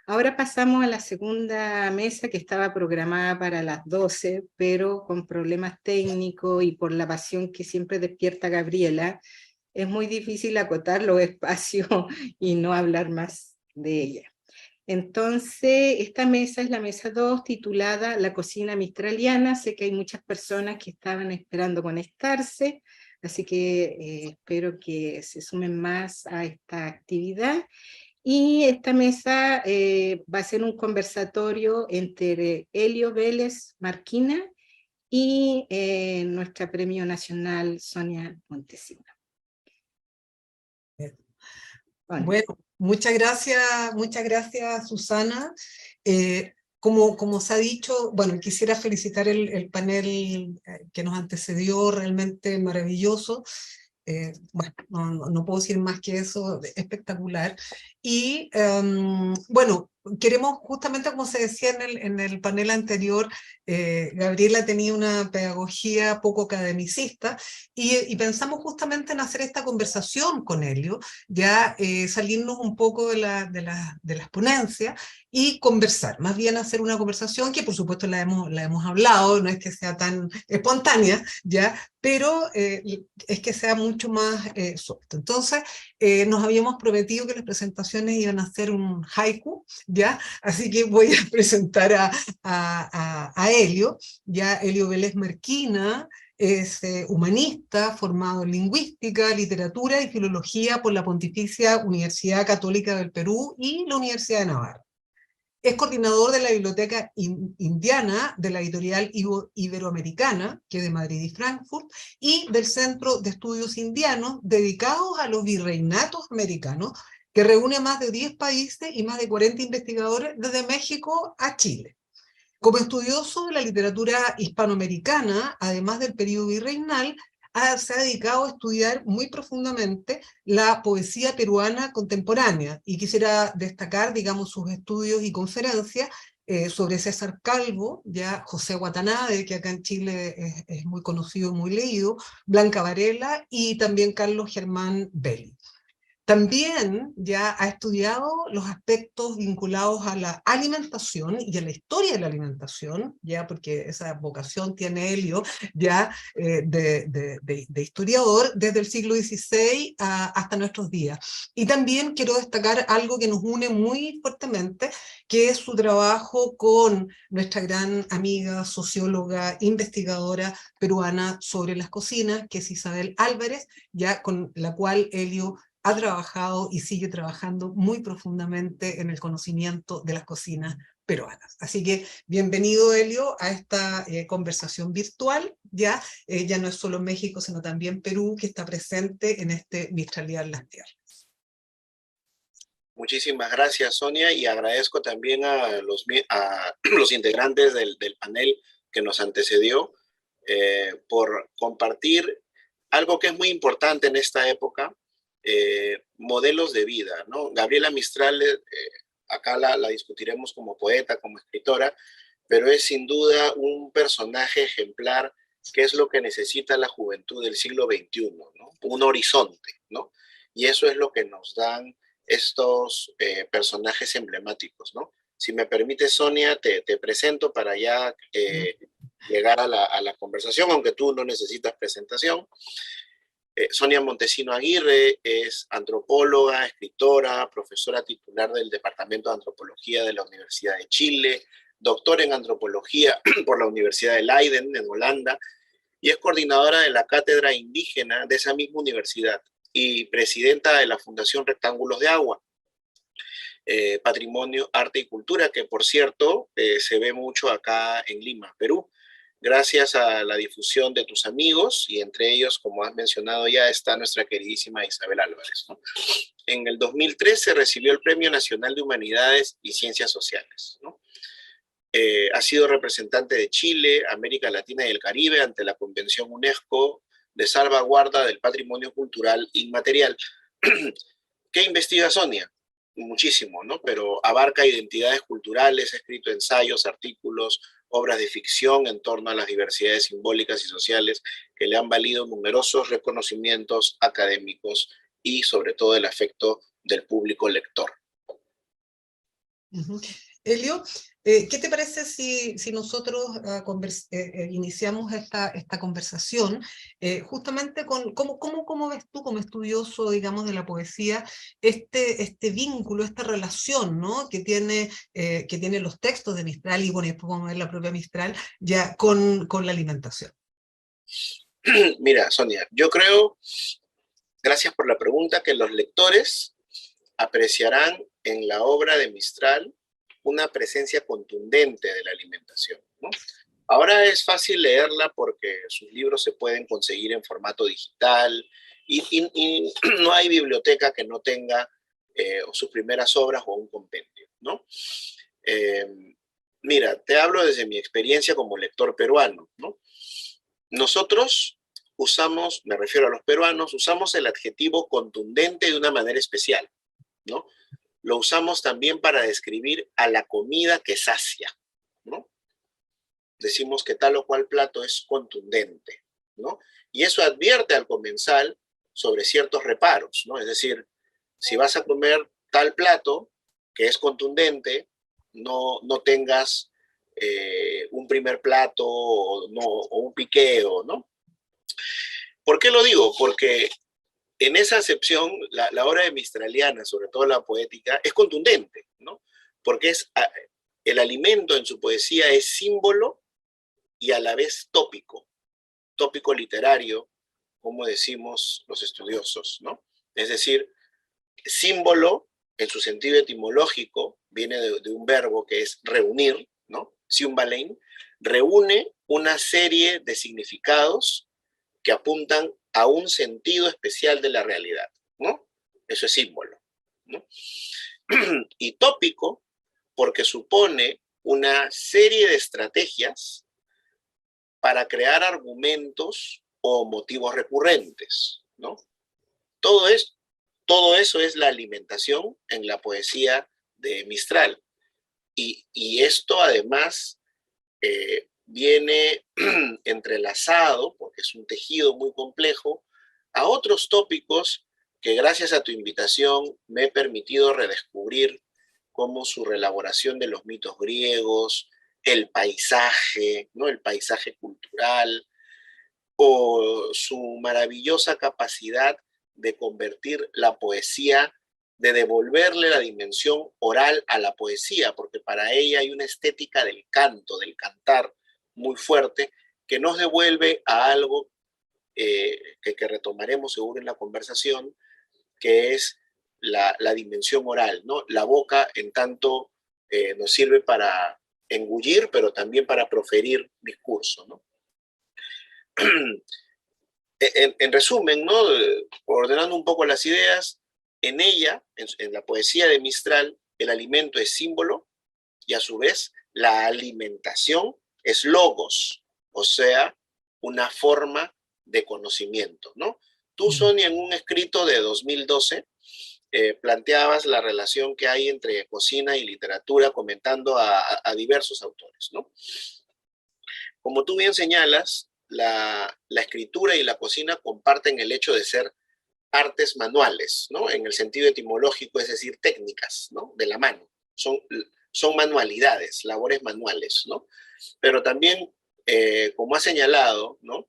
Ahora pasamos a la segunda mesa que estaba programada para las 12, pero con problemas técnicos y por la pasión que siempre despierta Gabriela, es muy difícil acotar los espacios y no hablar más de ella. Entonces, esta mesa es la mesa 2, titulada La cocina mistraliana. Sé que hay muchas personas que estaban esperando conectarse, así que espero que se sumen más a esta actividad. Y esta mesa va a ser un conversatorio entre Helio Vélez Marquina y nuestra Premio Nacional Sonia Montesino. Bueno, muchas gracias Susana. Como se ha dicho, bueno, quisiera felicitar el panel que nos antecedió, realmente maravilloso. Bueno, no puedo decir más que eso, espectacular. Y bueno, queremos justamente, como se decía en el panel anterior, Gabriela tenía una pedagogía poco academicista y pensamos justamente en hacer esta conversación con Helio, ya salirnos un poco de las ponencias y conversar, más bien hacer una conversación que por supuesto la hemos hablado, no es que sea tan espontánea, ya, pero es que sea mucho más suelto. Entonces, nos habíamos prometido que las presentaciones iban a ser un haiku, ¿ya? Así que voy a presentar a Helio, ya Helio Vélez Marquina, es humanista, formado en lingüística, literatura y filología por la Pontificia Universidad Católica del Perú y la Universidad de Navarra. Es coordinador de la Biblioteca Indiana de la editorial Iberoamericana, que es de Madrid y Frankfurt, y del Centro de Estudios Indianos dedicados a los virreinatos americanos, que reúne más de 10 países y más de 40 investigadores desde México a Chile. Como estudioso de la literatura hispanoamericana, además del periodo virreinal, se ha dedicado a estudiar muy profundamente la poesía peruana contemporánea, y quisiera destacar, digamos, sus estudios y conferencias sobre César Calvo, ya José Watanabe, que acá en Chile es muy conocido y muy leído, Blanca Varela y también Carlos Germán Belli. También ya ha estudiado los aspectos vinculados a la alimentación y a la historia de la alimentación, ya porque esa vocación tiene Helio ya de historiador desde el siglo XVI hasta nuestros días. Y también quiero destacar algo que nos une muy fuertemente, que es su trabajo con nuestra gran amiga, socióloga, investigadora peruana sobre las cocinas, que es Isabel Álvarez, ya con la cual Helio ha trabajado y sigue trabajando muy profundamente en el conocimiento de las cocinas peruanas. Así que bienvenido, Helio, a esta conversación virtual. Ya no es solo México, sino también Perú, que está presente en este Mistraliar las Tierras. Muchísimas gracias, Sonia, y agradezco también a los integrantes del panel que nos antecedió por compartir algo que es muy importante en esta época, modelos de vida, ¿no? Gabriela Mistral, acá la discutiremos como poeta, como escritora, pero es sin duda un personaje ejemplar que es lo que necesita la juventud del siglo XXI, ¿no? Un horizonte, ¿no? Y eso es lo que nos dan estos personajes emblemáticos, ¿no? Si me permite, Sonia, te presento para ya llegar a la conversación, aunque tú no necesitas presentación. Sonia Montesino Aguirre es antropóloga, escritora, profesora titular del Departamento de Antropología de la Universidad de Chile, doctora en antropología por la Universidad de Leiden, en Holanda, y es coordinadora de la cátedra indígena de esa misma universidad y presidenta de la Fundación Rectángulos de Agua, Patrimonio, Arte y Cultura, que por cierto se ve mucho acá en Lima, Perú. Gracias a la difusión de tus amigos, y entre ellos, como has mencionado ya, está nuestra queridísima Isabel Álvarez, ¿no? En el 2013 recibió el Premio Nacional de Humanidades y Ciencias Sociales, ¿no? Ha sido representante de Chile, América Latina y el Caribe ante la Convención UNESCO de Salvaguarda del Patrimonio Cultural Inmaterial. ¿Qué investiga Sonia? Muchísimo, ¿no? Pero abarca identidades culturales, ha escrito ensayos, artículos, obras de ficción en torno a las diversidades simbólicas y sociales que le han valido numerosos reconocimientos académicos y sobre todo el afecto del público lector. Elio, ¿qué te parece si nosotros iniciamos esta conversación justamente con cómo ves tú como estudioso, digamos, de la poesía, este vínculo, esta relación, ¿no? que tiene los textos de Mistral y bueno, después vamos a ver la propia Mistral, ya con la alimentación? Mira, Sonia, yo creo, gracias por la pregunta, que los lectores apreciarán en la obra de Mistral una presencia contundente de la alimentación, ¿no? Ahora es fácil leerla porque sus libros se pueden conseguir en formato digital y no hay biblioteca que no tenga sus primeras obras o un compendio, ¿no? Eh, Mira, te hablo desde mi experiencia como lector peruano, ¿no? Nosotros usamos, me refiero a los peruanos, usamos el adjetivo contundente de una manera especial, ¿no? Lo usamos también para describir a la comida que sacia, ¿no? Decimos que tal o cual plato es contundente, ¿no? Y eso advierte al comensal sobre ciertos reparos, ¿no? Es decir, si vas a comer tal plato que es contundente, no tengas un primer plato o un piqueo, ¿no? ¿Por qué lo digo? Porque en esa acepción, la obra de Mistraliana, sobre todo la poética, es contundente, ¿no? Porque el alimento en su poesía es símbolo y a la vez tópico literario, como decimos los estudiosos, ¿no? Es decir, símbolo, en su sentido etimológico, viene de un verbo que es reunir, ¿no? Siumbalein, reúne una serie de significados que apuntan a un sentido especial de la realidad, ¿no? Eso es símbolo, ¿no? Y tópico, porque supone una serie de estrategias para crear argumentos o motivos recurrentes, ¿no? Todo, todo eso es la alimentación en la poesía de Mistral. Y esto además viene entrelazado, porque es un tejido muy complejo, a otros tópicos que gracias a tu invitación me he permitido redescubrir, como su relaboración de los mitos griegos, el paisaje, ¿no? El paisaje cultural, o su maravillosa capacidad de convertir la poesía, de devolverle la dimensión oral a la poesía, porque para ella hay una estética del canto, del cantar muy fuerte, que nos devuelve a algo que retomaremos seguro en la conversación, que es la dimensión oral, ¿no? La boca, en tanto, nos sirve para engullir, pero también para proferir discurso, ¿no? En resumen, ¿no? Ordenando un poco las ideas, en ella, en la poesía de Mistral, el alimento es símbolo y a su vez la alimentación es logos, o sea, una forma de conocimiento, ¿no? Tú, Sonia, en un escrito de 2012, planteabas la relación que hay entre cocina y literatura, comentando a diversos autores, ¿no? Como tú bien señalas, la escritura y la cocina comparten el hecho de ser artes manuales, ¿no? En el sentido etimológico, es decir, técnicas, ¿no? De la mano. Son manualidades, labores manuales, ¿no? Pero también, como ha señalado, ¿no?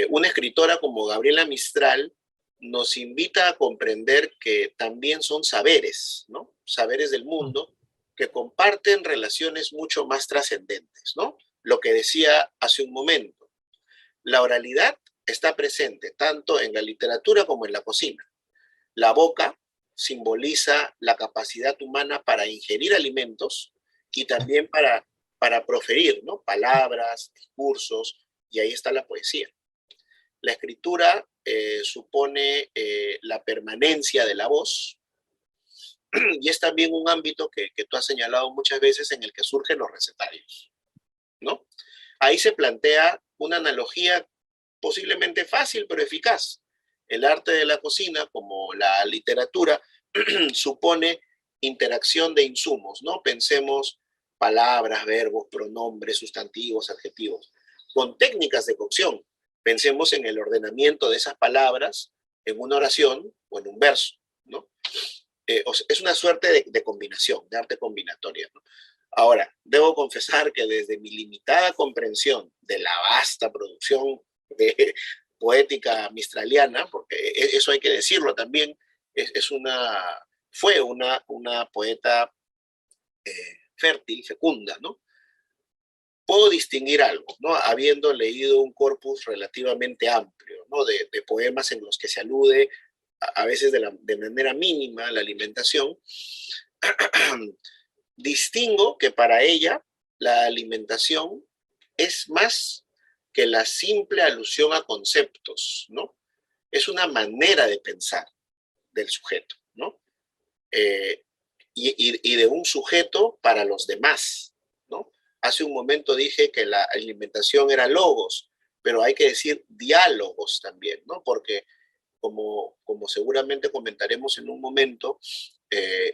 Una escritora como Gabriela Mistral nos invita a comprender que también son saberes, ¿no? Saberes del mundo que comparten relaciones mucho más trascendentes, ¿no? Lo que decía hace un momento, la oralidad está presente tanto en la literatura como en la cocina. La boca simboliza la capacidad humana para ingerir alimentos y también para proferir, ¿no? Palabras, discursos, y ahí está la poesía. La escritura supone la permanencia de la voz y es también un ámbito que tú has señalado muchas veces en el que surgen los recetarios, ¿no? Ahí se plantea una analogía posiblemente fácil pero eficaz. El arte de la cocina, como la literatura, supone interacción de insumos, ¿no? Pensemos palabras, verbos, pronombres, sustantivos, adjetivos, con técnicas de cocción. Pensemos en el ordenamiento de esas palabras en una oración o en un verso, ¿no? es una suerte de combinación, de arte combinatoria, ¿no? Ahora, debo confesar que desde mi limitada comprensión de la vasta producción de poética mistraliana, porque eso hay que decirlo también, fue una poeta fértil, fecunda, ¿no? Puedo distinguir algo, ¿no? Habiendo leído un corpus relativamente amplio, ¿no? De poemas en los que se alude a veces de manera mínima a la alimentación, distingo que para ella la alimentación es más que la simple alusión a conceptos, ¿no? Es una manera de pensar del sujeto, ¿no? Y de un sujeto para los demás, ¿no? Hace un momento dije que la alimentación era logos, pero hay que decir diálogos también, ¿no? Porque como seguramente comentaremos en un momento,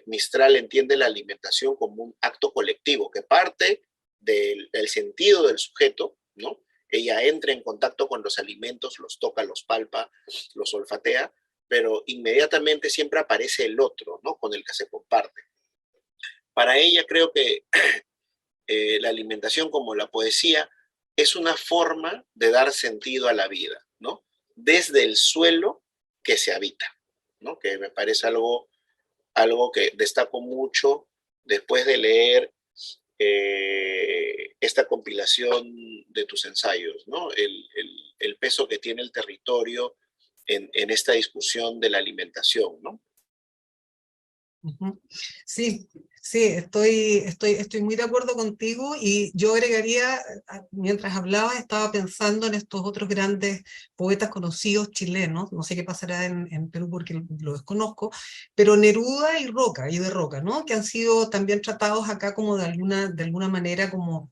Mistral entiende la alimentación como un acto colectivo que parte del sentido del sujeto, ¿no? Ella entra en contacto con los alimentos, los toca, los palpa, los olfatea, pero inmediatamente siempre aparece el otro, ¿no? Con el que se comparte. Para ella creo que la alimentación, como la poesía, es una forma de dar sentido a la vida, ¿no? Desde el suelo que se habita, ¿no? Que me parece algo que destaco mucho después de leer esta compilación de tus ensayos, ¿no? El peso que tiene el territorio en esta discusión de la alimentación, ¿no? Sí, sí, estoy muy de acuerdo contigo, y yo agregaría, mientras hablaba, estaba pensando en estos otros grandes poetas conocidos chilenos, no sé qué pasará en Perú porque lo desconozco, pero Neruda y de Roca, ¿no? Que han sido también tratados acá como de alguna manera como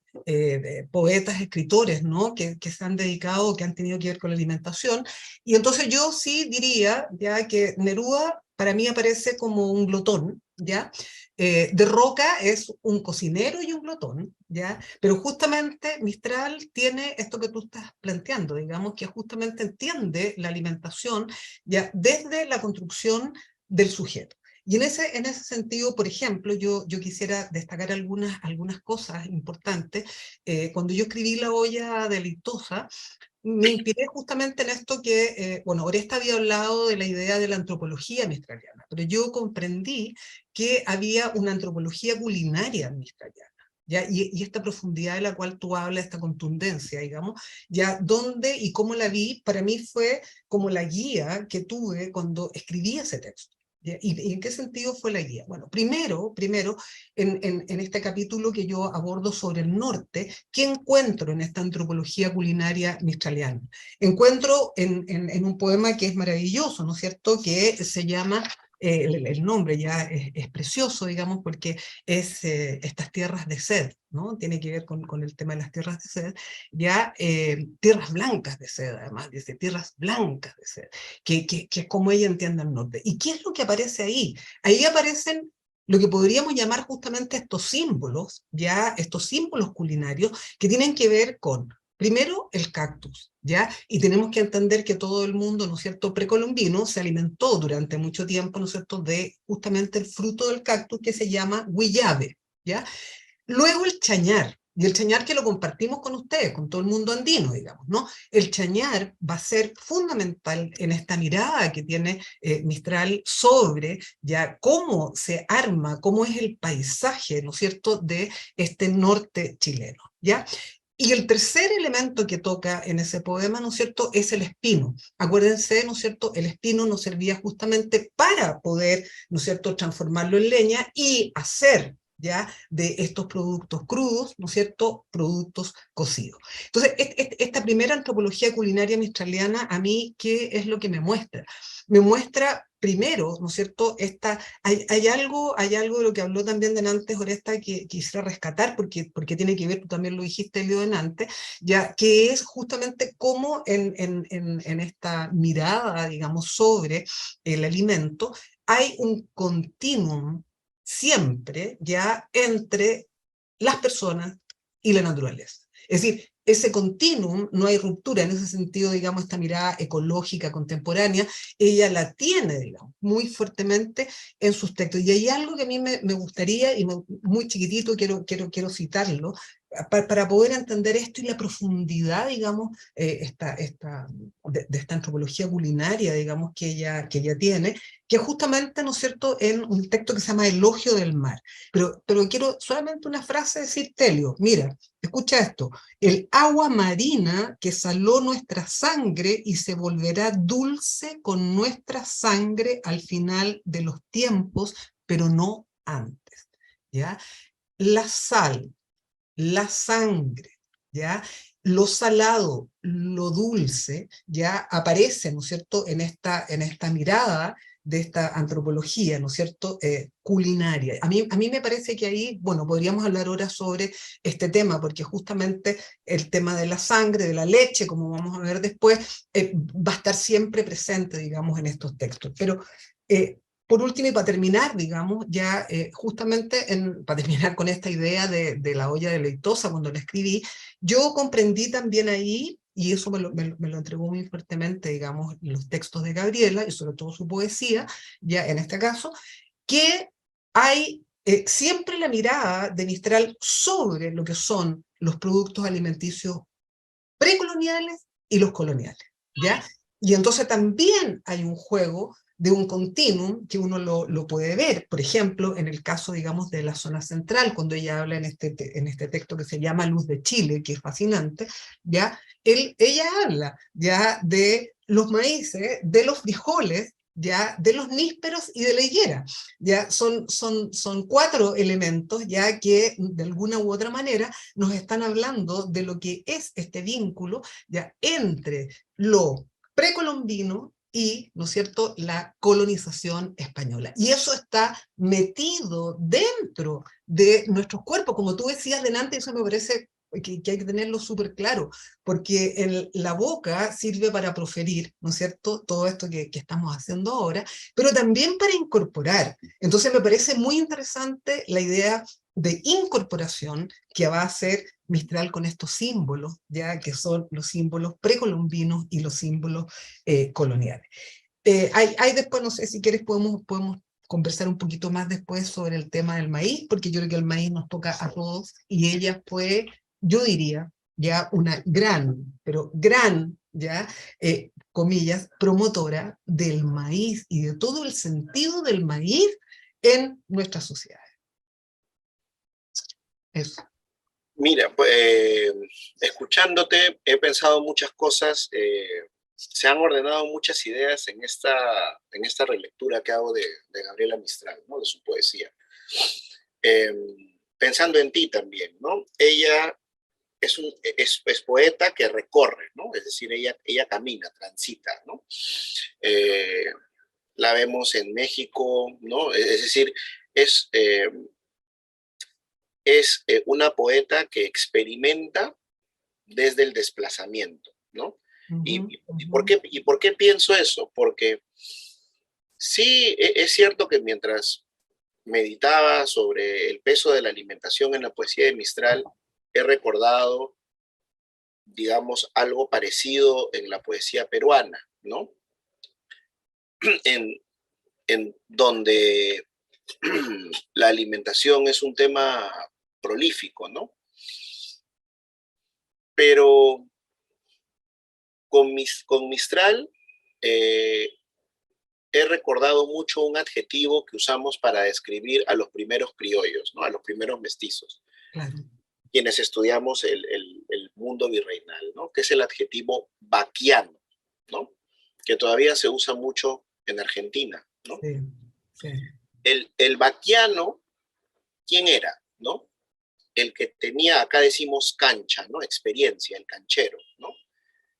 poetas, escritores, ¿no? Que se han dedicado, que han tenido que ver con la alimentación. Y entonces yo sí diría ya que Neruda para mí aparece como un glotón, ¿ya? De Roca es un cocinero y un glotón, ¿ya? Pero justamente Mistral tiene esto que tú estás planteando, digamos, que justamente entiende la alimentación ya desde la construcción del sujeto. Y en ese sentido, por ejemplo, yo quisiera destacar algunas cosas importantes. Cuando yo escribí La olla deleitosa, me inspiré justamente en esto que, bueno, Oresta había hablado de la idea de la antropología mistraliana, pero yo comprendí que había una antropología culinaria mistraliana, ¿ya? Y esta profundidad de la cual tú hablas, esta contundencia, digamos, ya dónde y cómo la vi, para mí fue como la guía que tuve cuando escribí ese texto. ¿Y en qué sentido fue la guía? Bueno, primero en este capítulo que yo abordo sobre el norte, ¿qué encuentro en esta antropología culinaria mistraliana? Encuentro en un poema que es maravilloso, ¿no es cierto?, que se llama, el nombre ya es precioso, digamos, porque es estas tierras de sed, ¿no? Tiene que ver con el tema de las tierras de sed, ya tierras blancas de sed, además, dice, tierras blancas de sed, que es como ella entiende el norte. ¿Y qué es lo que aparece ahí? Ahí aparecen lo que podríamos llamar justamente estos símbolos, ya estos símbolos culinarios que tienen que ver con, primero, el cactus, ¿ya? Y tenemos que entender que todo el mundo, ¿no es cierto?, precolombino se alimentó durante mucho tiempo, ¿no es cierto?, de justamente el fruto del cactus que se llama guillabe, ¿ya? Luego el chañar, y el chañar que lo compartimos con ustedes, con todo el mundo andino, digamos, ¿no? El chañar va a ser fundamental en esta mirada que tiene Mistral sobre ya cómo se arma, cómo es el paisaje, ¿no es cierto?, de este norte chileno, ¿ya? Y el tercer elemento que toca en ese poema, ¿no es cierto?, es el espino. Acuérdense, ¿no es cierto?, el espino nos servía justamente para poder, ¿no es cierto?, transformarlo en leña y hacer ya de estos productos crudos, ¿no es cierto?, productos cocidos. Entonces, esta primera antropología culinaria mistraliana, a mí, ¿qué es lo que me muestra? Me muestra primero, ¿no es cierto?, hay algo de lo que habló también delante Oresta que quisiera rescatar, porque tiene que ver, tú también lo dijiste, Leo, delante, ya que es justamente cómo en esta mirada, digamos, sobre el alimento, hay un continuum siempre ya entre las personas y la naturaleza. Es decir, ese continuum, no hay ruptura, en ese sentido, digamos, esta mirada ecológica contemporánea, ella la tiene, digamos, muy fuertemente en sus textos. Y hay algo que a mí me gustaría, y muy chiquitito quiero citarlo, para poder entender esto y la profundidad, digamos, de esta antropología culinaria, digamos, que ella tiene, que justamente, ¿no es cierto?, en un texto que se llama Elogio del Mar. Pero quiero solamente una frase decir, Telio, mira, escucha esto: el agua marina que saló nuestra sangre y se volverá dulce con nuestra sangre al final de los tiempos, pero no antes, ¿ya? La sal, la sangre, ¿ya? Lo salado, lo dulce, ya aparece, ¿no es cierto?, en esta mirada de esta antropología, ¿no es cierto?, culinaria. A mí me parece que ahí, bueno, podríamos hablar ahora sobre este tema, porque justamente el tema de la sangre, de la leche, como vamos a ver después, va a estar siempre presente, digamos, en estos textos. Pero por último, y para terminar, digamos, ya justamente para terminar con esta idea de la olla deleitosa, cuando la escribí, yo comprendí también ahí, y eso me lo entregó muy fuertemente, digamos, los textos de Gabriela, y sobre todo su poesía, ya en este caso, que hay siempre la mirada de Mistral sobre lo que son los productos alimenticios precoloniales y los coloniales, ¿ya? Y entonces también hay un juego de un continuum que uno lo puede ver, por ejemplo, en el caso, digamos, de la zona central, cuando ella habla en este texto que se llama Luz de Chile, que es fascinante, ¿ya? Ella habla ya de los maíces, de los frijoles, ya, de los nísperos y de la higuera. Ya son 4 elementos ya que de alguna u otra manera nos están hablando de lo que es este vínculo ya entre lo precolombino y, ¿no es cierto?, la colonización española. Y eso está metido dentro de nuestros cuerpos, como tú decías delante, eso me parece que hay que tenerlo súper claro, porque la boca sirve para proferir, ¿no es cierto?, todo esto que estamos haciendo ahora, pero también para incorporar. Entonces me parece muy interesante la idea de incorporación que va a hacer Mistral con estos símbolos, ya que son los símbolos precolombinos y los símbolos coloniales. Hay después, no sé si quieres, podemos conversar un poquito más después sobre el tema del maíz, porque yo creo que el maíz nos toca a todos, y ella fue, yo diría, ya una gran, pero gran, ya, comillas, promotora del maíz y de todo el sentido del maíz en nuestra sociedad. Eso. Mira, pues, escuchándote he pensado muchas cosas, se han ordenado muchas ideas en esta relectura que hago de Gabriela Mistral, ¿no?, de su poesía. Pensando en ti también, ¿no? Ella es poeta que recorre, ¿no? Es decir, ella camina, transita, ¿no? La vemos en México, ¿no? Es decir, es una poeta que experimenta desde el desplazamiento, ¿no? ¿Y por qué pienso eso? Porque sí, es cierto que mientras meditaba sobre el peso de la alimentación en la poesía de Mistral, he recordado, digamos, algo parecido en la poesía peruana, ¿no? En donde la alimentación es un tema prolífico, ¿no? Pero con Mistral he recordado mucho un adjetivo que usamos para describir a los primeros criollos, ¿no?, a los primeros mestizos, claro, quienes estudiamos el mundo virreinal, ¿no?, que es el adjetivo vaquiano, ¿no?, que todavía se usa mucho en Argentina, ¿no? sí, sí. El vaquiano, ¿quién era, no? El que tenía, acá decimos cancha, ¿no?, experiencia, el canchero, ¿no?,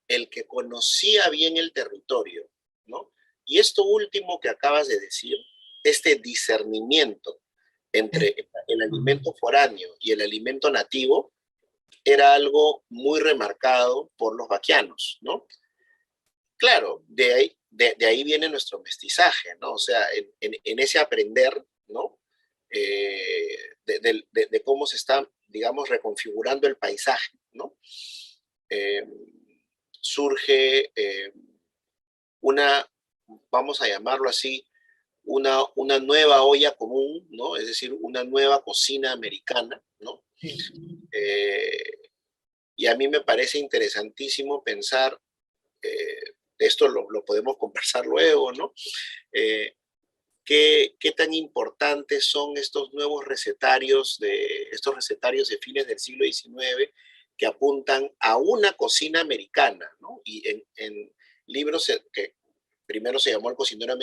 el que conocía bien el territorio, ¿no? Y esto último que acabas de decir, este discernimiento entre el alimento foráneo y el alimento nativo, era algo muy remarcado por los vaquianos, ¿no? Claro, de ahí viene nuestro mestizaje, ¿no? O sea, en ese aprender, ¿no? De cómo se está, digamos, reconfigurando el paisaje, ¿no? surge vamos a llamarlo así, una nueva olla común, ¿no? Es decir, una nueva cocina americana, ¿no? Sí. Y a mí me parece interesantísimo pensar, esto lo podemos conversar luego, ¿no? ¿Qué tan importantes son estos nuevos recetarios de fines del siglo XIX que apuntan a una cocina americana, ¿no? Y en libros que primero se llamó el cocinero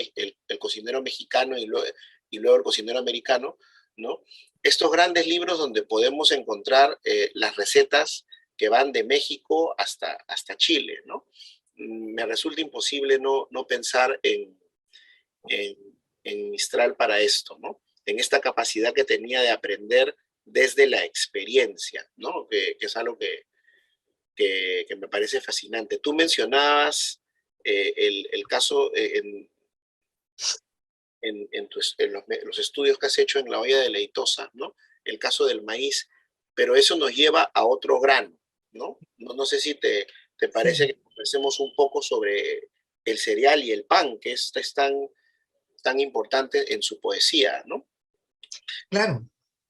mexicano y luego el cocinero americano, ¿no? Estos grandes libros donde podemos encontrar las recetas que van de México hasta Chile, ¿no? Me resulta imposible no pensar en Mistral para esto, ¿no? En esta capacidad que tenía de aprender desde la experiencia, ¿no? Que es algo que me parece fascinante. Tú mencionabas el caso en los estudios que has hecho en la olla deleitosa, ¿no? El caso del maíz, pero eso nos lleva a otro grano, ¿no? No sé si te parece Sí. que conversemos un poco sobre el cereal y el pan, que es tan importante en su poesía, ¿no? Claro,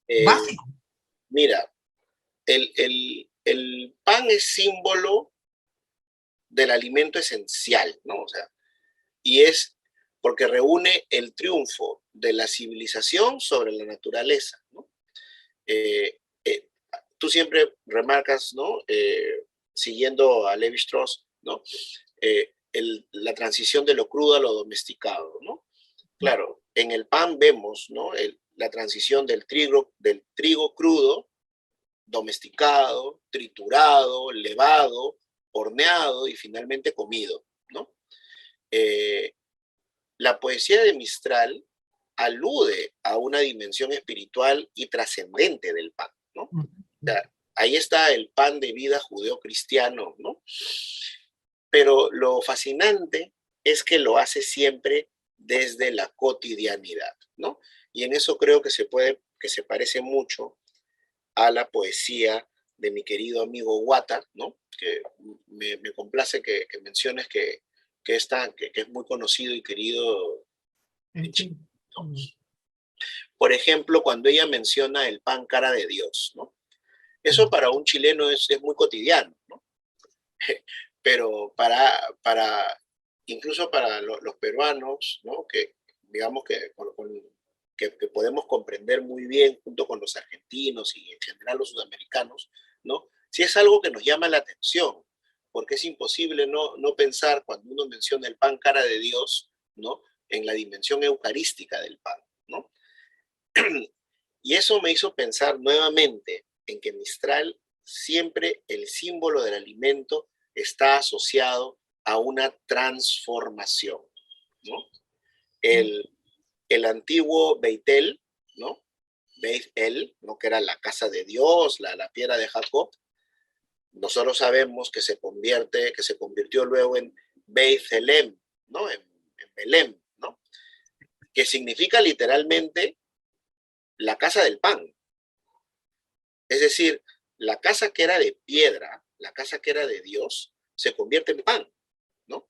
Eh, básico. Mira, el pan es símbolo del alimento esencial, ¿no? O sea, y es porque reúne el triunfo de la civilización sobre la naturaleza, ¿no? Eh, eh, Tú siempre remarcas, ¿no? Siguiendo a Levi Strauss, ¿no? La transición de lo crudo a lo domesticado, ¿no? Claro, en el pan vemos, ¿no? La transición del trigo crudo, domesticado, triturado, levado, horneado y finalmente comido, ¿no? Eh, la poesía de Mistral alude a una dimensión espiritual y trascendente del pan, ¿no? O sea, ahí está el pan de vida judeo-cristiano, ¿no? Pero lo fascinante es que lo hace siempre desde la cotidianidad, ¿no? Y en eso creo que se parece mucho a la poesía de mi querido amigo Wata, ¿no? Que me complace que menciones que es muy conocido y querido en En Chile, Chile. ¿no? Por ejemplo, cuando ella menciona el pan cara de Dios, ¿no? Eso para un chileno es muy cotidiano, ¿no? Pero incluso para los peruanos, ¿no? Que digamos que podemos comprender muy bien junto con los argentinos y en general los sudamericanos, ¿no? Sí es algo que nos llama la atención, porque es imposible no pensar cuando uno menciona el pan cara de Dios, ¿no? En la dimensión eucarística del pan, ¿no? Y eso me hizo pensar nuevamente en que Mistral siempre el símbolo del alimento está asociado a una transformación, ¿no? El, el antiguo Beitel, ¿no? Beit El, ¿no? Que era la casa de Dios, la piedra de Jacob, nosotros sabemos que se convirtió luego en Beit Helem, ¿no? En Belém, ¿no? Que significa literalmente la casa del pan. Es decir, la casa que era de piedra, la casa que era de Dios, se convierte en pan, ¿no?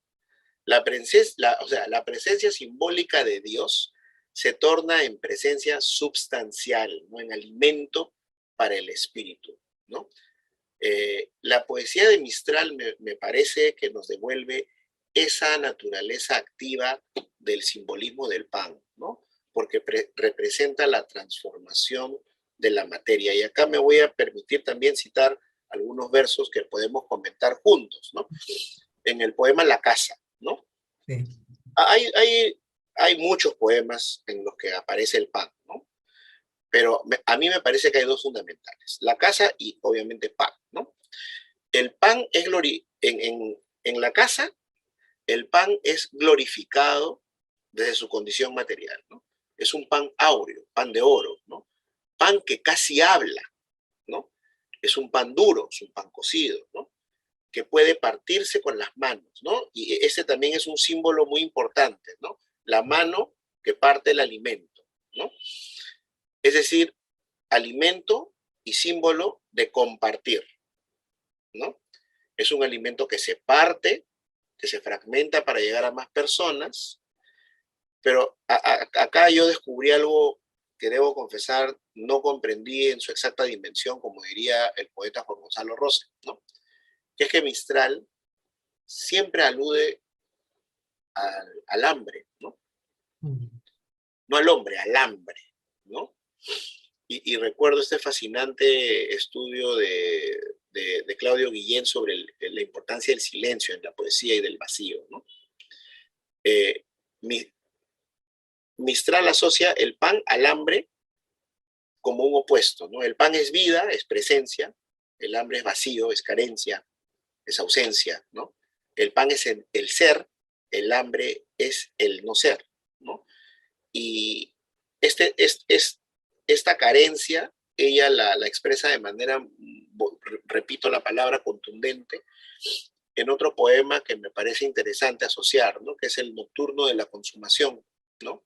La presencia simbólica de Dios se torna en presencia substancial, ¿no? En alimento para el espíritu, ¿no? La poesía de Mistral me parece que nos devuelve esa naturaleza activa del simbolismo del pan, ¿no? Porque representa la transformación de la materia. Y acá me voy a permitir también citar algunos versos que podemos comentar juntos, ¿no? En el poema La Casa, ¿no? Sí. Hay muchos poemas en los que aparece el pan, ¿no? Pero a mí me parece que hay dos fundamentales, la casa y obviamente pan, ¿no? El pan es en la casa, el pan es glorificado desde su condición material, ¿no? Es un pan áureo, pan de oro, ¿no? Pan que casi habla, ¿no? Es un pan duro, es un pan cocido, ¿no? Que puede partirse con las manos, ¿no? Y ese también es un símbolo muy importante, ¿no? La mano que parte el alimento, ¿no? Es decir, alimento y símbolo de compartir, ¿no? Es un alimento que se parte, que se fragmenta para llegar a más personas, pero acá yo descubrí algo que debo confesar, no comprendí en su exacta dimensión, como diría el poeta Juan Gonzalo Rose, ¿no? Que es que Mistral siempre alude al hambre, ¿no? No al hombre, al hambre, ¿no? Y recuerdo este fascinante estudio de Claudio Guillén sobre la importancia del silencio en la poesía y del vacío, ¿no? Eh, Mistral asocia el pan al hambre como un opuesto, ¿no? El pan es vida, es presencia, el hambre es vacío, es carencia, es ausencia, ¿no? El pan es el ser, el hambre es el no ser, ¿no? Y esta carencia, ella la expresa de manera, repito la palabra, contundente, en otro poema que me parece interesante asociar, ¿no? Que es el Nocturno de la Consumación, ¿no?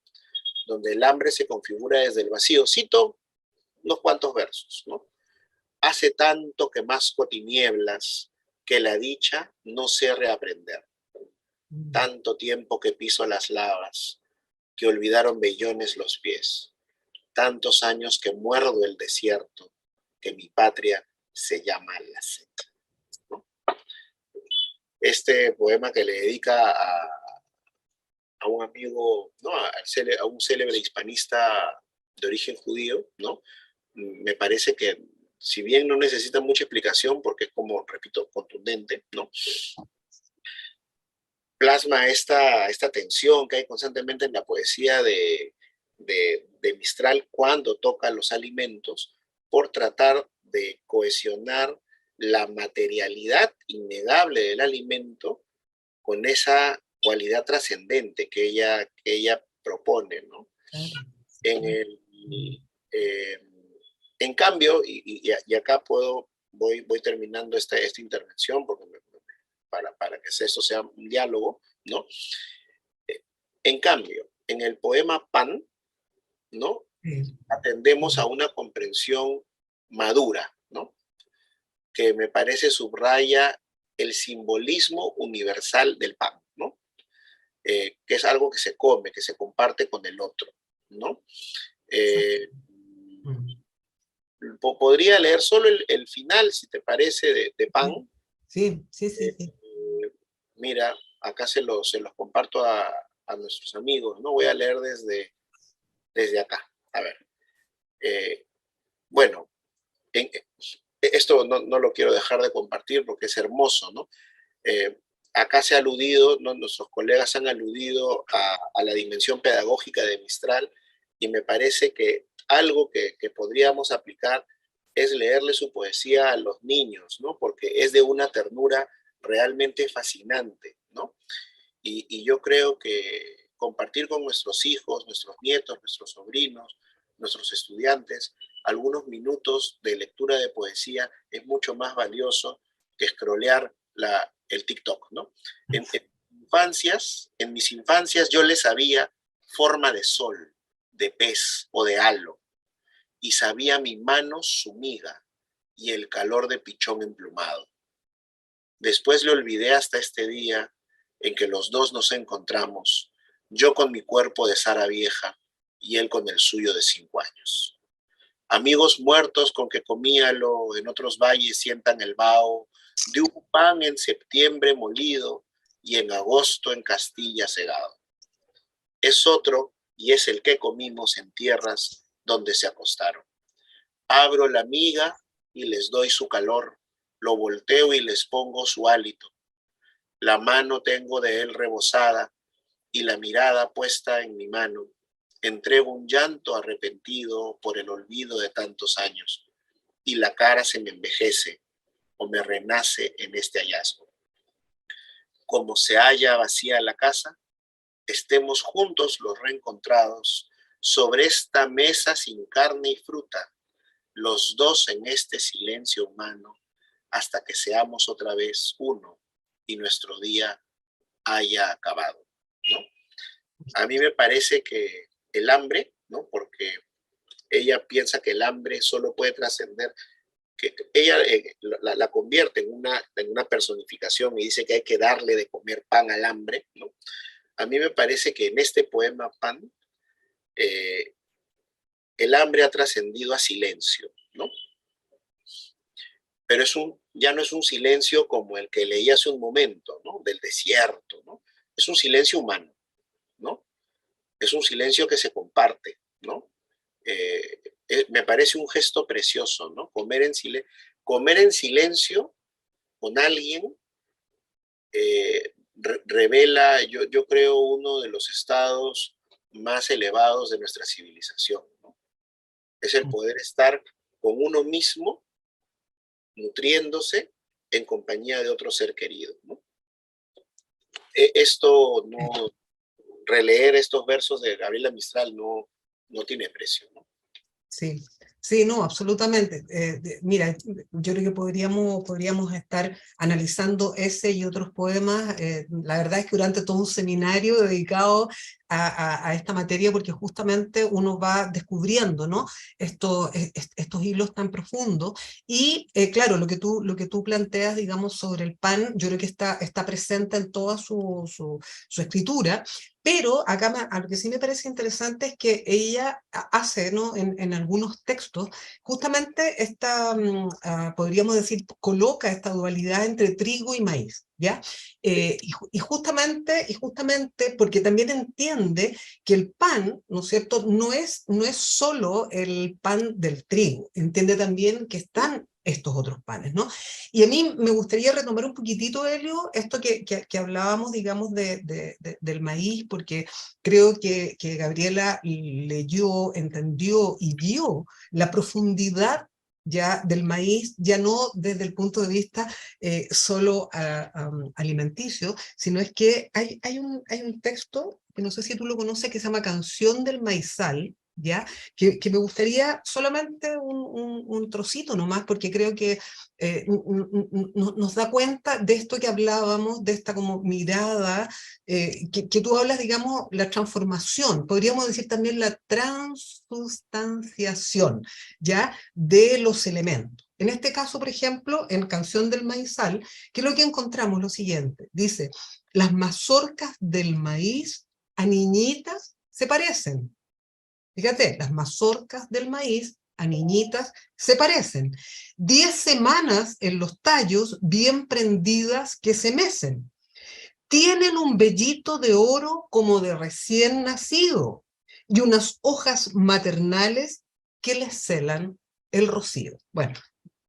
Donde el hambre se configura desde el vacío. Cito unos cuantos versos, ¿no? Hace tanto que masco tinieblas, que la dicha no sé reaprender. Tanto tiempo que piso las lavas, que olvidaron vellones los pies. Tantos años que muerdo el desierto, que mi patria se llama la sed, ¿no? Este poema que le dedica a un amigo, ¿no? A un célebre hispanista de origen judío, ¿no? Me parece que, si bien no necesita mucha explicación, porque es como, repito, contundente, ¿no? Plasma esta tensión que hay constantemente en la poesía de Mistral cuando toca los alimentos, por tratar de cohesionar la materialidad innegable del alimento con esa cualidad trascendente que ella propone, ¿no? Eh, en cambio, y acá voy terminando esta intervención porque para que esto sea un diálogo, ¿no? En cambio, en el poema Pan, ¿no? Atendemos a una comprensión madura, ¿no? Que me parece subraya el simbolismo universal del pan, ¿no? Que es algo que se come, que se comparte con el otro, ¿no? Podría leer solo el final, si te parece, de Pan. Sí. Mira, acá se los comparto a nuestros amigos, ¿no? Voy a leer desde acá. A ver. Bueno, esto no lo quiero dejar de compartir porque es hermoso, ¿no? Acá se ha aludido, ¿no? Nuestros colegas han aludido a la dimensión pedagógica de Mistral, y me parece que algo que podríamos aplicar es leerle su poesía a los niños, ¿no? Porque es de una ternura realmente fascinante, ¿no? Y yo creo que compartir con nuestros hijos, nuestros nietos, nuestros sobrinos, nuestros estudiantes, algunos minutos de lectura de poesía es mucho más valioso que scrollear el TikTok, ¿no? En mis infancias yo les sabía forma de sol, de pez o de halo, y sabía mi mano su miga y el calor de pichón emplumado. Después le olvidé hasta este día en que los dos nos encontramos, yo con mi cuerpo de Sara vieja y él con el suyo de 5 años. Amigos muertos con que comíalo, en otros valles sientan el vaho de un pan en septiembre molido y en agosto en Castilla segado. Es otro y es el que comimos en tierras donde se acostaron. Abro la miga y les doy su calor, lo volteo y les pongo su hálito. La mano tengo de él rebosada y la mirada puesta en mi mano. Entrego un llanto arrepentido por el olvido de tantos años y la cara se me envejece o me renace en este hallazgo. Como se halla vacía la casa, estemos juntos los reencontrados sobre esta mesa sin carne y fruta, los dos en este silencio humano, hasta que seamos otra vez uno y nuestro día haya acabado, ¿no? A mí me parece que el hambre, ¿no? Porque ella piensa que el hambre solo puede trascender que ella la convierte en una personificación y dice que hay que darle de comer pan al hambre, ¿no? A mí me parece que en este poema Pan, el hambre ha trascendido a silencio, ¿no? Pero ya no es un silencio como el que leí hace un momento, ¿no? Del desierto, ¿no? Es un silencio humano, ¿no? Es un silencio que se comparte, ¿no? Me parece un gesto precioso, ¿no? Comer en silencio con alguien revela, yo creo, uno de los estados más elevados de nuestra civilización, ¿no? Es el poder estar con uno mismo, nutriéndose en compañía de otro ser querido, ¿no? Esto no, releer estos versos de Gabriela Mistral no tiene precio, ¿no? Sí, sí, no, absolutamente. Mira, yo creo que podríamos estar analizando ese y otros poemas. La verdad es que durante todo un seminario dedicado a esta materia, porque justamente uno va descubriendo, ¿no? Estos hilos tan profundos. Y claro, lo que tú planteas, digamos, sobre el pan, yo creo que está presente en toda su escritura. Pero acá lo que sí me parece interesante es que ella hace, ¿no? en algunos textos, justamente podríamos decir, coloca esta dualidad entre trigo y maíz, ¿ya? Y justamente porque también entiende que el pan, ¿no es cierto?, no es solo el pan del trigo, entiende también que están estos otros panes, ¿no? Y a mí me gustaría retomar un poquitito, Helio, esto que hablábamos, digamos, del maíz, porque creo que Gabriela leyó, entendió y vio la profundidad ya del maíz, ya no desde el punto de vista solo alimenticio, sino es que hay un texto, que no sé si tú lo conoces, que se llama Canción del Maizal, ¿ya? Que me gustaría solamente un trocito nomás, porque creo que nos da cuenta de esto que hablábamos, de esta como mirada, que tú hablas, digamos, la transformación, podríamos decir también la transustanciación, ¿ya? De los elementos. En este caso, por ejemplo, en Canción del Maizal, que es lo que encontramos lo siguiente, dice, las mazorcas del maíz a niñitas se parecen. Fíjate, las mazorcas del maíz a niñitas se parecen. 10 semanas en los tallos bien prendidas que se mecen. Tienen un vellito de oro como de recién nacido y unas hojas maternales que les celan el rocío. Bueno,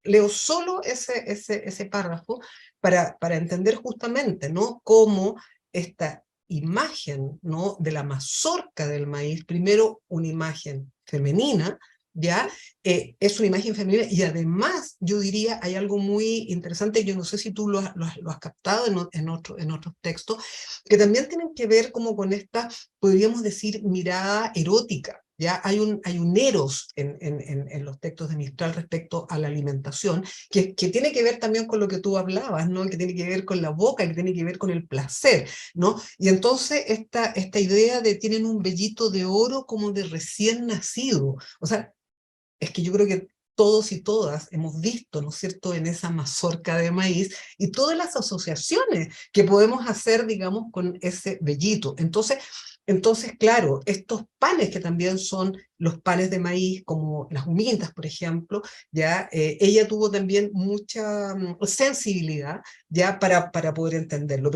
leo solo ese párrafo para entender justamente, ¿no?, cómo esta imagen, ¿no?, de la mazorca del maíz, primero una imagen femenina, ¿ya? Es una imagen femenina y además, yo diría, hay algo muy interesante, yo no sé si tú lo has captado en otros textos, que también tienen que ver como con esta, podríamos decir, mirada erótica. ¿Ya? Hay un eros en los textos de Mistral respecto a la alimentación, que tiene que ver también con lo que tú hablabas, ¿no? Que tiene que ver con la boca, que tiene que ver con el placer, ¿no? Y entonces esta idea de tienen un vellito de oro como de recién nacido, o sea, es que yo creo que todos y todas hemos visto, ¿no es cierto?, en esa mazorca de maíz y todas las asociaciones que podemos hacer, digamos, con ese vellito. Entonces, claro, estos panes que también son los panes de maíz, como las humintas, por ejemplo, ya ella tuvo también mucha sensibilidad ya para poder entenderlo.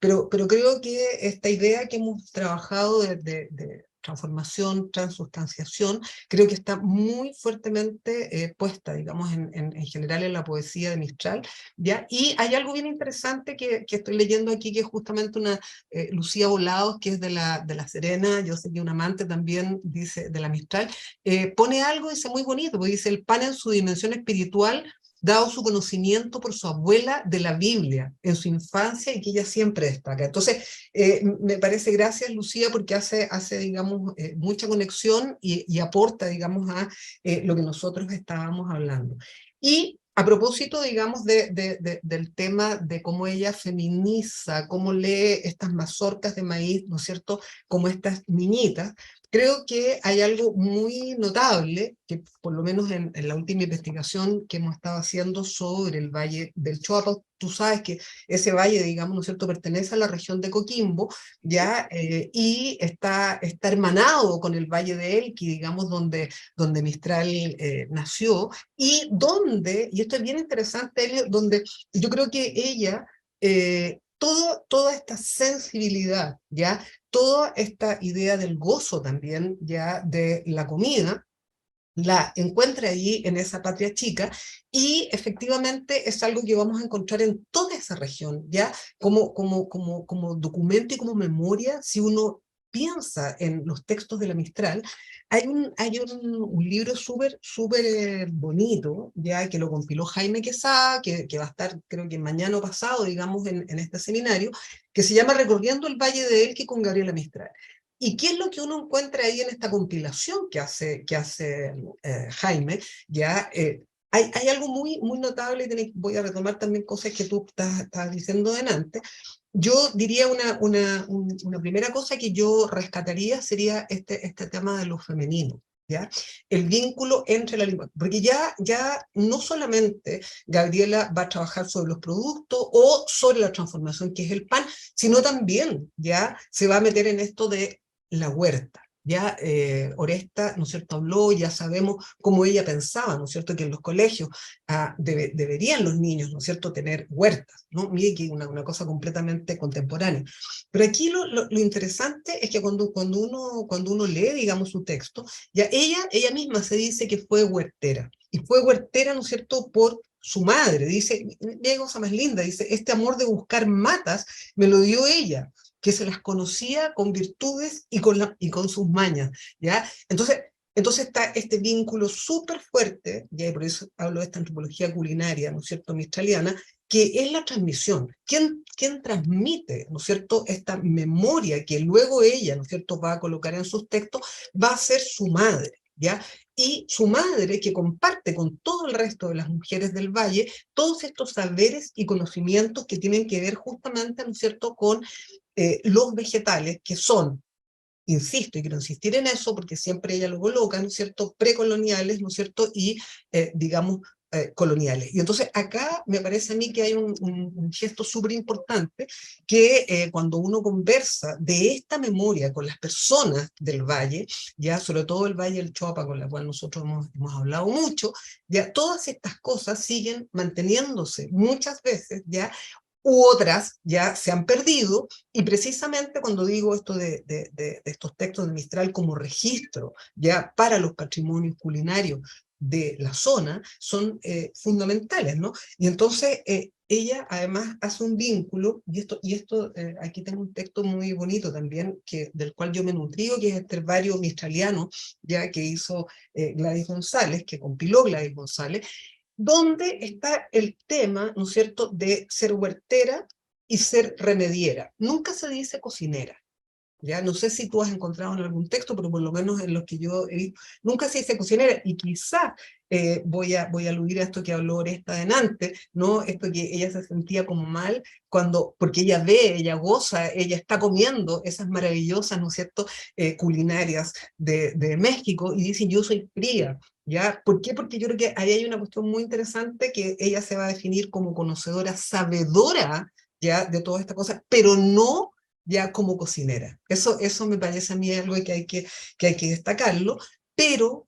Pero creo que esta idea que hemos trabajado de transformación, transustanciación, creo que está muy fuertemente puesta, digamos, en general en la poesía de Mistral, ¿ya? Y hay algo bien interesante que estoy leyendo aquí, que es justamente una Lucía Volados, que es de la Serena, yo sé que un amante también dice de la Mistral, pone algo, dice muy bonito, porque dice, el pan en su dimensión espiritual, dado su conocimiento por su abuela de la Biblia en su infancia y que ella siempre destaca. Entonces, me parece, gracias Lucía, porque hace digamos, mucha conexión y aporta, digamos, a lo que nosotros estábamos hablando. Y a propósito, digamos, del tema de cómo ella feminiza, cómo lee estas mazorcas de maíz, ¿no es cierto?, como estas niñitas, creo que hay algo muy notable, que por lo menos en la última investigación que hemos estado haciendo sobre el Valle del Choapa, tú sabes que ese valle, digamos, ¿no es cierto?, pertenece a la región de Coquimbo, ¿ya? Y está hermanado con el Valle de Elqui, digamos, donde Mistral nació, y y esto es bien interesante, Elio, donde yo creo que ella, toda esta sensibilidad, ¿ya?, toda esta idea del gozo también, ya de la comida, la encuentra allí en esa patria chica, y efectivamente es algo que vamos a encontrar en toda esa región, ya como documento y como memoria. Si uno piensa en los textos de la Mistral, hay un libro súper bonito, ya que lo compiló Jaime Quesada, que va a estar, creo que mañana o pasado, digamos, en este seminario, que se llama Recorriendo el Valle de Elqui con Gabriela Mistral. ¿Y qué es lo que uno encuentra ahí en esta compilación que hace Jaime? Ya, hay algo muy notable, y voy a retomar también cosas que tú estás diciendo delante. Yo diría una primera cosa que yo rescataría sería este tema de lo femenino, ¿ya? El vínculo entre la lengua, porque ya no solamente Gabriela va a trabajar sobre los productos o sobre la transformación que es el pan, sino también ya se va a meter en esto de la huerta. Ya Oresta, ¿no es cierto?, habló, ya sabemos cómo ella pensaba, ¿no es cierto?, que en los colegios deberían los niños, ¿no es cierto?, tener huertas, ¿no? Mire que una cosa completamente contemporánea. Pero aquí lo interesante es que cuando uno lee, digamos, su texto, ya ella misma se dice que fue huertera, y fue huertera, ¿no es cierto?, por su madre. Dice, qué cosa más linda, dice, este amor de buscar matas me lo dio ella, que se las conocía con virtudes y con sus mañas, ¿ya? Entonces está este vínculo súper fuerte, ¿ya? Y por eso hablo de esta antropología culinaria, ¿no es cierto?, mistraliana, que es la transmisión. ¿Quién transmite, ¿no es cierto?, esta memoria que luego ella, ¿no es cierto?, va a colocar en sus textos, va a ser su madre, ¿ya? Y su madre, que comparte con todo el resto de las mujeres del valle todos estos saberes y conocimientos que tienen que ver justamente, ¿no es cierto?, con los vegetales, que son, insisto, y quiero insistir en eso, porque siempre ella lo coloca, ¿no es cierto?, precoloniales, ¿no es cierto?, y, digamos, coloniales. Y entonces acá me parece a mí que hay un gesto súper importante, que cuando uno conversa de esta memoria con las personas del valle, ya sobre todo el Valle del Choapa, con la cual nosotros hemos hablado mucho, ya todas estas cosas siguen manteniéndose muchas veces, ya, u otras ya se han perdido, y precisamente cuando digo esto de estos textos de Mistral como registro ya para los patrimonios culinarios de la zona, son fundamentales, ¿no? Y entonces ella además hace un vínculo, y esto aquí tengo un texto muy bonito también, del cual yo me nutrí, que es este herbario mistraliano, ya que hizo Gladys González, que compiló Gladys González, donde está el tema, ¿no es cierto?, de ser huertera y ser remediera. Nunca se dice cocinera. Ya no sé si tú has encontrado en algún texto, pero por lo menos en los que yo he visto, nunca se dice cocinera, y quizás voy a aludir a esto que habló Oresta delante, ¿no? Esto que ella se sentía como mal, porque ella ve, ella goza, ella está comiendo esas maravillosas, ¿no es cierto?, culinarias de México, y dicen, yo soy fría, ¿ya? ¿Por qué? Porque yo creo que ahí hay una cuestión muy interesante, que ella se va a definir como conocedora, sabedora, ya, de todas estas cosas, pero no ya como cocinera. Eso me parece a mí algo que hay que destacarlo, pero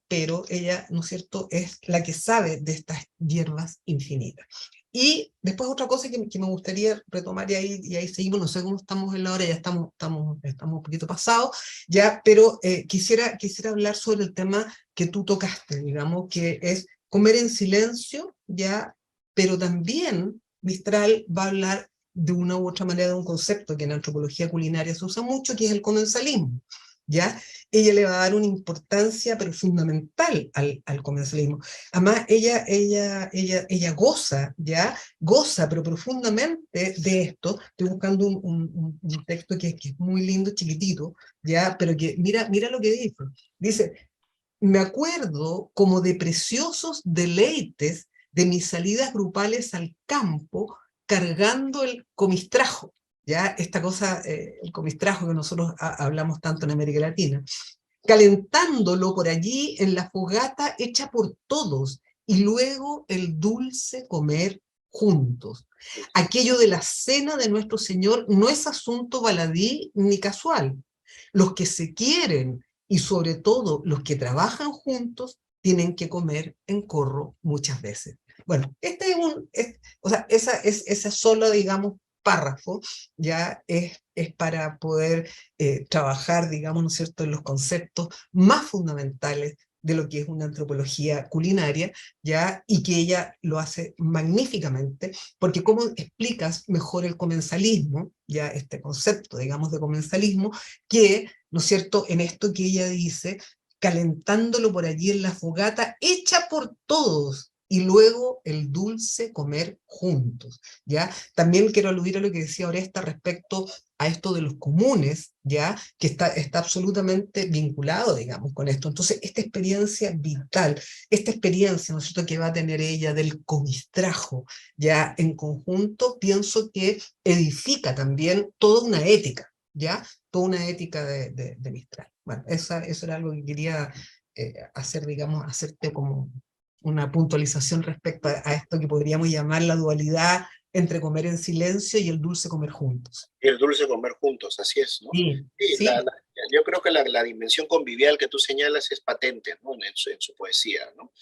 ella, ¿no es cierto?, es la que sabe de estas hierbas infinitas. Y después otra cosa que me gustaría retomar, y ahí seguimos, no sé cómo estamos en la hora, ya estamos un poquito pasados, ya, pero quisiera hablar sobre el tema que tú tocaste, digamos, que es comer en silencio, ya, pero también Mistral va a hablar de una u otra manera de un concepto que en antropología culinaria se usa mucho, que es el comensalismo, ¿ya? Ella le va a dar una importancia, pero fundamental, al comensalismo. Además, ella goza, ¿ya? Goza, pero profundamente de esto. Estoy buscando un texto que es muy lindo, chiquitito, ¿ya? Pero que, mira lo que dice. Dice, me acuerdo como de preciosos deleites de mis salidas grupales al campo, cargando el comistrajo, ¿ya? Esta cosa, el comistrajo que nosotros hablamos tanto en América Latina. calentándolo por allí en la fogata hecha por todos, y luego el dulce comer juntos. Aquello de la cena de nuestro Señor no es asunto baladí ni casual. Los que se quieren y sobre todo los que trabajan juntos tienen que comer en corro muchas veces. Bueno, o sea, esa sola, digamos, párrafo ya es para poder trabajar, digamos, ¿no es cierto?, en los conceptos más fundamentales de lo que es una antropología culinaria, ¿ya? Y que ella lo hace magníficamente, porque cómo explicas mejor el comensalismo, ya este concepto, digamos, de comensalismo, que, ¿no es cierto?, en esto que ella dice, calentándolo por allí en la fogata, hecha por todos, y luego el dulce comer juntos, ¿ya? También quiero aludir a lo que decía Oresta respecto a esto de los comunes, ¿ya? Que está absolutamente vinculado, digamos, con esto. Entonces, esta experiencia vital, esta experiencia, ¿no es cierto?, que va a tener ella del comistrajo, ¿ya? En conjunto, pienso que edifica también toda una ética, ¿ya? Toda una ética de Mistral. Bueno, eso era algo que quería hacer, digamos, hacerte como una puntualización respecto a esto que podríamos llamar la dualidad entre comer en silencio y el dulce comer juntos. Y el dulce comer juntos, así es, ¿no? Sí, Sí, sí. yo creo que la dimensión convivial que tú señalas es patente, ¿no?, en su poesía, ¿no?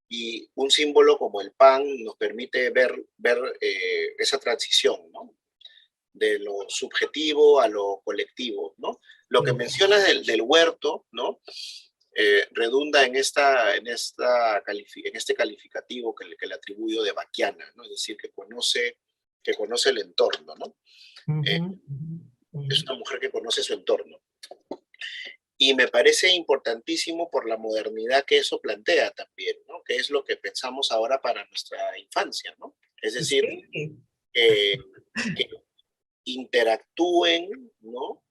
Y un símbolo como el pan nos permite ver esa transición, ¿no?, de lo subjetivo a lo colectivo, ¿no? Lo que mencionas del huerto, ¿no?, redunda en este calificativo que le atribuyo de Baquiana, ¿no? Es decir, que conoce el entorno, ¿no? Es una mujer que conoce su entorno. Y me parece importantísimo por la modernidad que eso plantea también, ¿no? Que es lo que pensamos ahora para nuestra infancia, ¿no? Es decir, Sí. que interactúen, ¿no?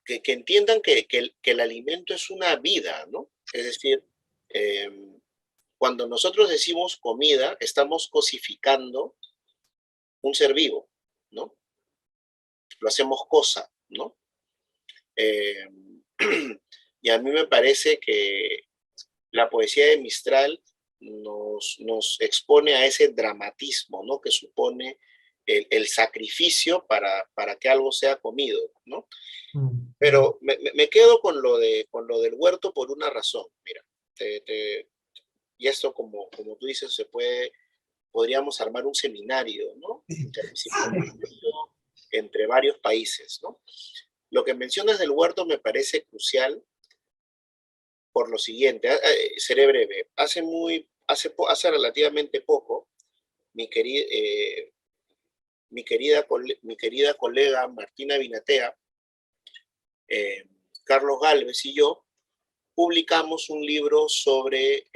Que entiendan que el alimento es una vida, ¿no? Es decir, cuando nosotros decimos comida, estamos cosificando un ser vivo, ¿no? Lo hacemos cosa, ¿no? Y a mí me parece que la poesía de Mistral nos expone a ese dramatismo, ¿no?, que supone el sacrificio para que algo sea comido, ¿no? Pero me quedo con lo del huerto por una razón. Mira, y esto, como tú dices, podríamos armar un seminario, ¿no?, interdisciplinario entre varios países, ¿no? Lo que mencionas del huerto me parece crucial por lo siguiente. Seré breve. Hace relativamente poco, mi querida colega Martina Vinatea, Carlos Gálvez y yo publicamos un libro sobre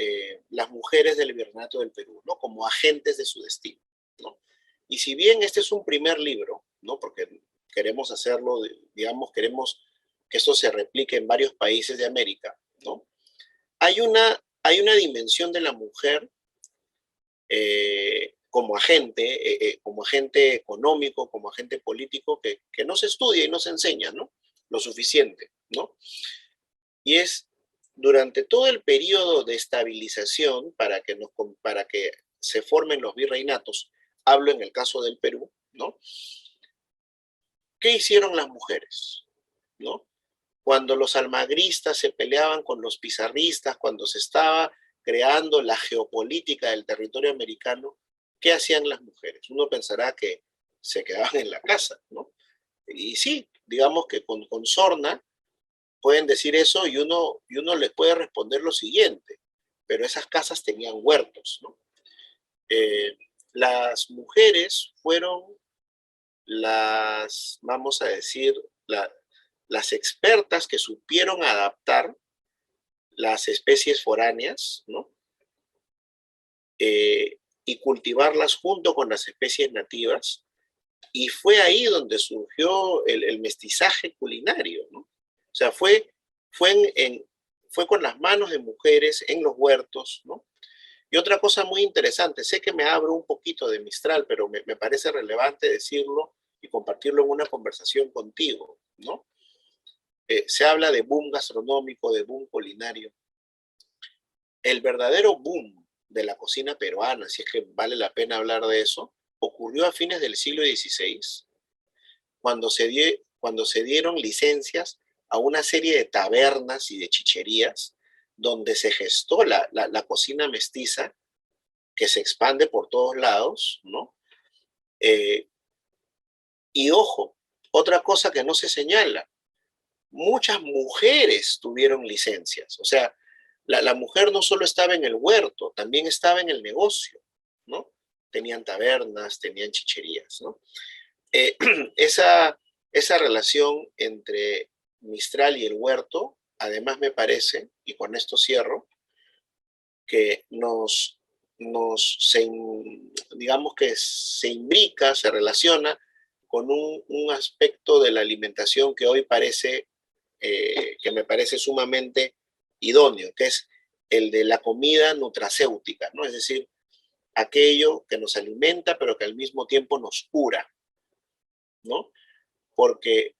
las mujeres del Virreinato del Perú, ¿no?, como agentes de su destino, ¿no? Y si bien este es un primer libro, ¿no?, porque queremos hacerlo, digamos, queremos que esto se replique en varios países de América, ¿no?, hay una dimensión de la mujer como agente económico, como agente político, que no se estudia y no se enseña, ¿no?, lo suficiente, ¿no? Y es durante todo el periodo de estabilización para que se formen los virreinatos, hablo en el caso del Perú, ¿no? ¿Qué hicieron las mujeres, ¿no? Cuando los almagristas se peleaban con los pizarristas, cuando se estaba creando la geopolítica del territorio americano, ¿qué hacían las mujeres? Uno pensará que se quedaban en la casa, ¿no? Y sí, digamos que con sorna pueden decir eso y uno les puede responder lo siguiente, pero esas casas tenían huertos, ¿no? Las mujeres fueron vamos a decir, las expertas que supieron adaptar las especies foráneas, ¿no? Y cultivarlas junto con las especies nativas. Y fue ahí donde surgió el mestizaje culinario, ¿no? O sea, fue con las manos de mujeres en los huertos, ¿no? Y otra cosa muy interesante, sé que me abro un poquito de Mistral, pero me parece relevante decirlo y compartirlo en una conversación contigo, ¿no? se habla de boom gastronómico, de boom culinario. El verdadero boom de la cocina peruana, si es que vale la pena hablar de eso, ocurrió a fines del siglo XVI, cuando se dieron licencias a una serie de tabernas y de chicherías donde se gestó la cocina mestiza que se expande por todos lados, ¿no? Y ojo, otra cosa que no se señala, muchas mujeres tuvieron licencias, o sea, la mujer no solo estaba en el huerto, también estaba en el negocio, ¿no? Tenían tabernas, tenían chicherías, ¿no? Eh, esa relación entre Mistral y el huerto, además me parece, y con esto cierro, que digamos que se imbrica, se relaciona con un aspecto de la alimentación que hoy parece, que me parece sumamente idóneo, que es el de la comida nutracéutica, ¿no? Es decir, aquello que nos alimenta, pero que al mismo tiempo nos cura, ¿no? Porque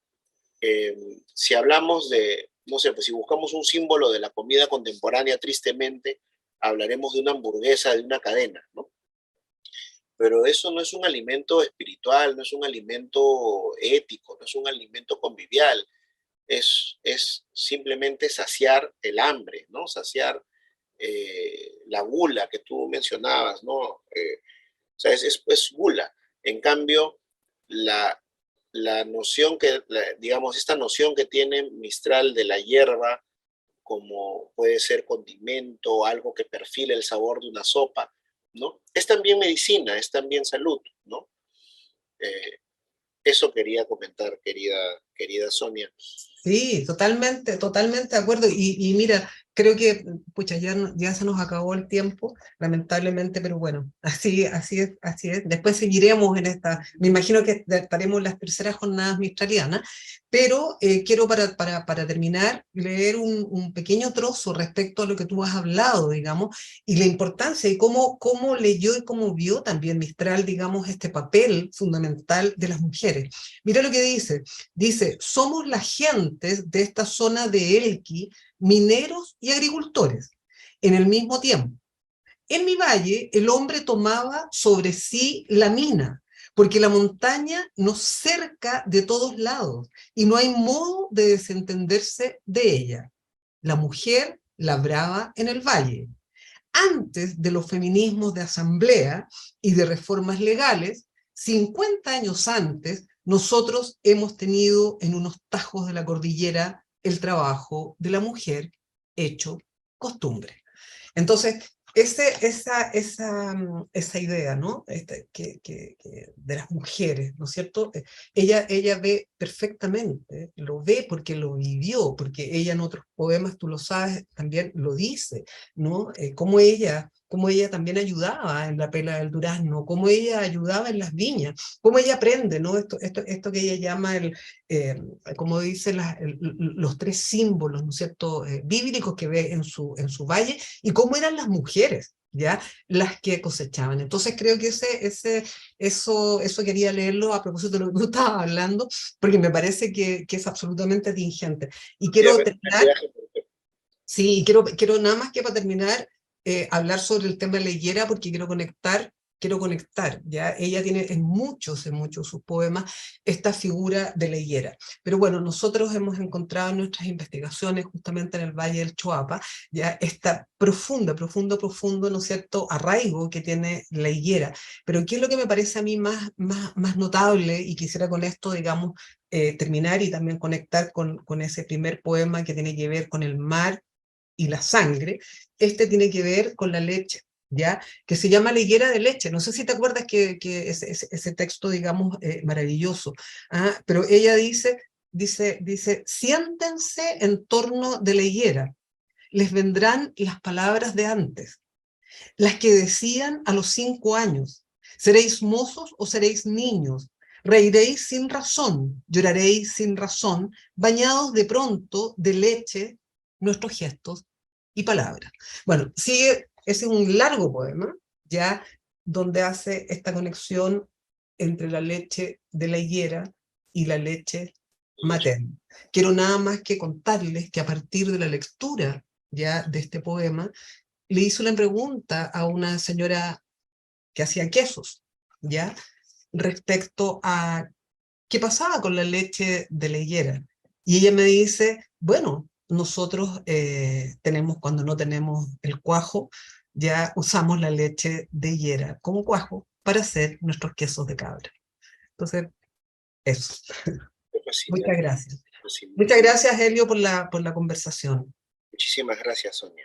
si hablamos de, no sé, pues si buscamos un símbolo de la comida contemporánea, tristemente, hablaremos de una hamburguesa, de una cadena, ¿no? Pero eso no es un alimento espiritual, no es un alimento ético, no es un alimento convivial, es simplemente saciar el hambre, ¿no? Saciar la gula que tú mencionabas, ¿no? O sea, es gula. En cambio, la noción que, digamos, esta noción que tiene Mistral de la hierba como puede ser condimento, algo que perfile el sabor de una sopa, ¿no? Es también medicina, es también salud, ¿no? Eh, eso quería comentar, querida Sonia. Sí, totalmente, totalmente de acuerdo. Y mira, creo que, pucha, ya se nos acabó el tiempo, lamentablemente, pero bueno, así es, así es. Después seguiremos en esta, me imagino que estaremos en las terceras jornadas mistralianas, pero quiero para terminar leer un pequeño trozo respecto a lo que tú has hablado, digamos, y la importancia y cómo leyó y cómo vio también Mistral, digamos, este papel fundamental de las mujeres. Mira lo que dice, somos la gentes de esta zona de Elqui, mineros y agricultores, en el mismo tiempo. En mi valle, el hombre tomaba sobre sí la mina, porque la montaña nos cerca de todos lados y no hay modo de desentenderse de ella. La mujer labraba en el valle. Antes de los feminismos de asamblea y de reformas legales, 50 años antes, nosotros hemos tenido en unos tajos de la cordillera el trabajo de la mujer hecho costumbre. Entonces, esa idea, ¿no? De las mujeres, ¿no es cierto? Ella ve perfectamente, lo ve porque lo vivió, porque ella en otros poemas, tú lo sabes, también lo dice, ¿no? Cómo ella también ayudaba en la pela del durazno, cómo ella ayudaba en las viñas, cómo ella aprende, ¿no? Esto que ella llama como dice, los tres símbolos, ¿no es cierto?, bíblicos que ve en su valle, y cómo eran las mujeres, ¿ya?, las que cosechaban. Entonces creo que eso quería leerlo a propósito de lo que tú estabas hablando, porque me parece que es absolutamente atingente. Y quiero terminar, sí, quiero nada más que para terminar, hablar sobre el tema de la higuera, porque quiero conectar, ¿ya? Ella tiene en muchos sus poemas esta figura de la higuera. Pero bueno, nosotros hemos encontrado en nuestras investigaciones, justamente en el Valle del Choapa, ya esta profundo, ¿no es cierto?, arraigo que tiene la higuera. Pero ¿qué es lo que me parece a mí más notable? Y quisiera con esto, digamos, terminar y también conectar con ese primer poema que tiene que ver con el mar y la sangre. Este tiene que ver con la leche, ¿ya? Que se llama La higuera de leche. No sé si te acuerdas que ese texto, digamos, maravilloso. ¿Ah? Pero ella dice, siéntense en torno de la higuera, les vendrán las palabras de antes, las que decían a los 5 años, seréis mozos o seréis niños, reiréis sin razón, lloraréis sin razón, bañados de pronto de leche nuestros gestos y palabras. Bueno, ese es un largo poema, ya, donde hace esta conexión entre la leche de la higuera y la leche materno. Quiero nada más que contarles que a partir de la lectura ya de este poema, le hice una pregunta a una señora que hacía quesos, ¿ya? Respecto a qué pasaba con la leche de la higuera. Y ella me dice, bueno, nosotros tenemos, cuando no tenemos el cuajo, ya usamos la leche de higuera como cuajo para hacer nuestros quesos de cabra. Entonces, eso. Muchas gracias. Muchas gracias, Helio, por la conversación. Muchísimas gracias, Sonia.